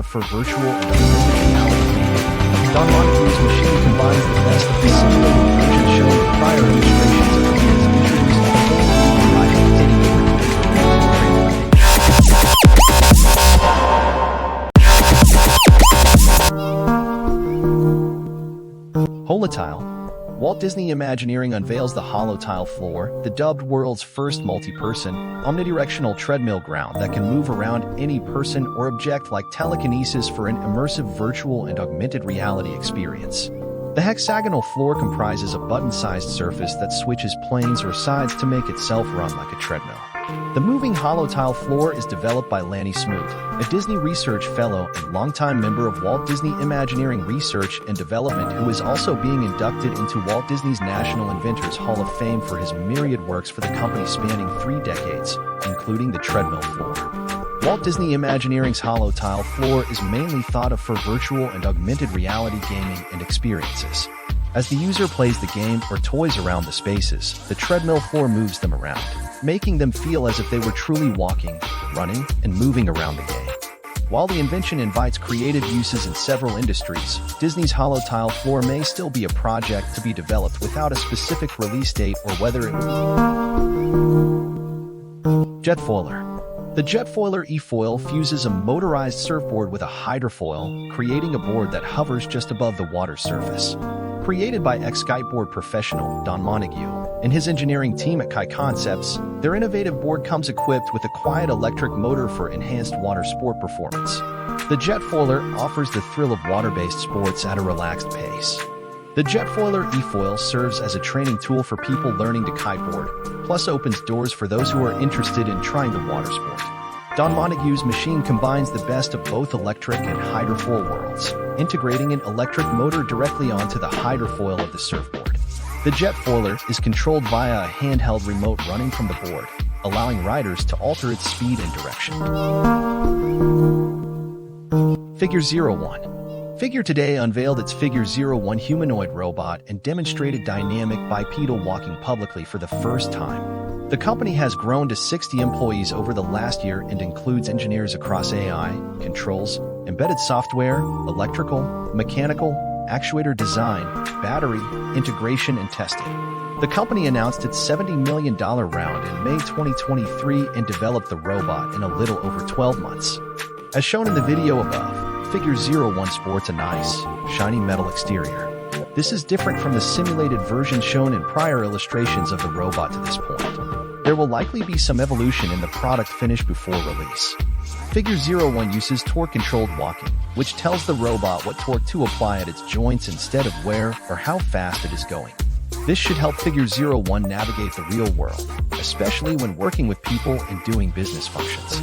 for virtual and augmented reality. Don Montague's machine combines the best of the simulated version shown in prior illustrations of the has introduced a whole new variety of Holotile. Walt Disney Imagineering unveils the Holotile floor, the dubbed world's first multi-person, omnidirectional treadmill ground that can move around any person or object like telekinesis for an immersive virtual and augmented reality experience. The hexagonal floor comprises a button-sized surface that switches planes or sides to make itself run like a treadmill. The moving Holotile floor is developed by Lanny Smoot, a Disney Research Fellow and longtime member of Walt Disney Imagineering Research and Development, who is also being inducted into Walt Disney's National Inventors Hall of Fame for his myriad works for the company spanning 3 decades, including the treadmill floor. Walt Disney Imagineering's Holotile floor is mainly thought of for virtual and augmented reality gaming and experiences. As the user plays the game or toys around the spaces, the treadmill floor moves them around, making them feel as if they were truly walking, running, and moving around the game. While the invention invites creative uses in several industries, Disney's Holotile floor may still be a project to be developed without a specific release date or whether it will. Jetfoiler. The Jetfoiler e-foil fuses a motorized surfboard with a hydrofoil, creating a board that hovers just above the water surface. Created by ex-kiteboard professional Don Montague and his engineering team at Kai Concepts, their innovative board comes equipped with a quiet electric motor for enhanced water sport performance. The Jetfoiler offers the thrill of water-based sports at a relaxed pace. The Jetfoiler e-foil serves as a training tool for people learning to kiteboard, plus opens doors for those who are interested in trying the water sport. Don Montague's machine combines the best of both electric and hydrofoil worlds, integrating an electric motor directly onto the hydrofoil of the surfboard. The Jetfoiler is controlled via a handheld remote running from the board, allowing riders to alter its speed and direction. Figure 01. Figure Today unveiled its Figure 01 humanoid robot and demonstrated dynamic bipedal walking publicly for the first time. The company has grown to 60 employees over the last year and includes engineers across AI, controls, embedded software, electrical, mechanical, actuator design, battery, integration, and testing. The company announced its $70 million round in May 2023 and developed the robot in a little over 12 months. As shown in the video above, Figure 01 sports a nice, shiny metal exterior. This is different from the simulated version shown in prior illustrations of the robot to this point. There will likely be some evolution in the product finish before release. Figure 01 uses torque-controlled walking, which tells the robot what torque to apply at its joints instead of where or how fast it is going. This should help Figure 01 navigate the real world, especially when working with people and doing business functions.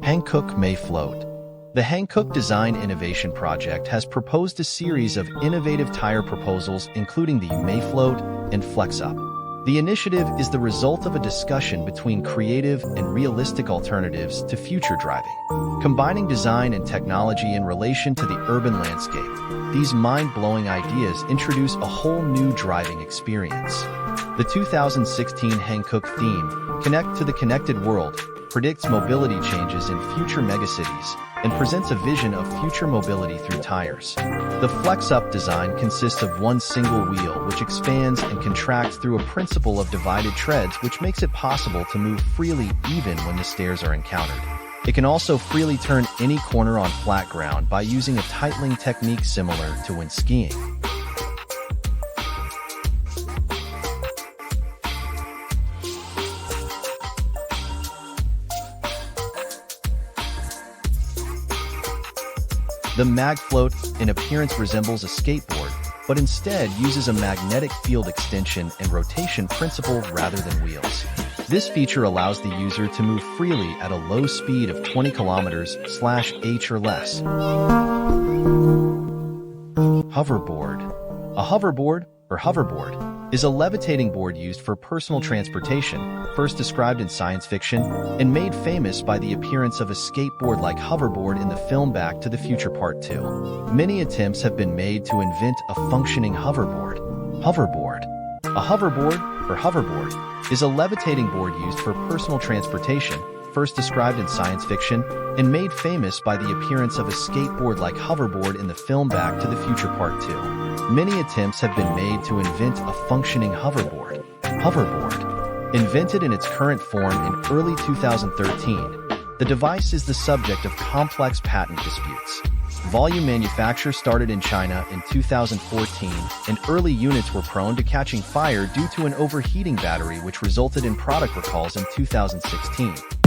Hankook Mayfloat. The Hankook Design Innovation Project has proposed a series of innovative tire proposals including the Mayfloat and FlexUp. The initiative is the result of a discussion between creative and realistic alternatives to future driving. Combining design and technology in relation to the urban landscape, these mind-blowing ideas introduce a whole new driving experience. The 2016 Hankook theme, Connect to the Connected World, predicts mobility changes in future megacities and presents a vision of future mobility through tires. The FlexUp design consists of one single wheel which expands and contracts through a principle of divided treads, which makes it possible to move freely even when the stairs are encountered. It can also freely turn any corner on flat ground by using a titling technique similar to when skiing. The MagFloat, in appearance, resembles a skateboard, but instead uses a magnetic field extension and rotation principle rather than wheels. This feature allows the user to move freely at a low speed of 20 km/h or less. Hoverboard. A hoverboard, or hoverboard, is a levitating board used for personal transportation, first described in science fiction, and made famous by the appearance of a skateboard-like hoverboard in the film Back to the Future Part 2. Many attempts have been made to invent a functioning hoverboard. Hoverboard. A hoverboard, or hoverboard, is a levitating board used for personal transportation, first described in science fiction and made famous by the appearance of a skateboard-like hoverboard in the film Back to the Future Part 2. Many attempts have been made to invent a functioning hoverboard. Hoverboard. Invented in its current form in early 2013, the device is the subject of complex patent disputes. Volume manufacture started in China in 2014, and early units were prone to catching fire due to an overheating battery, which resulted in product recalls in 2016.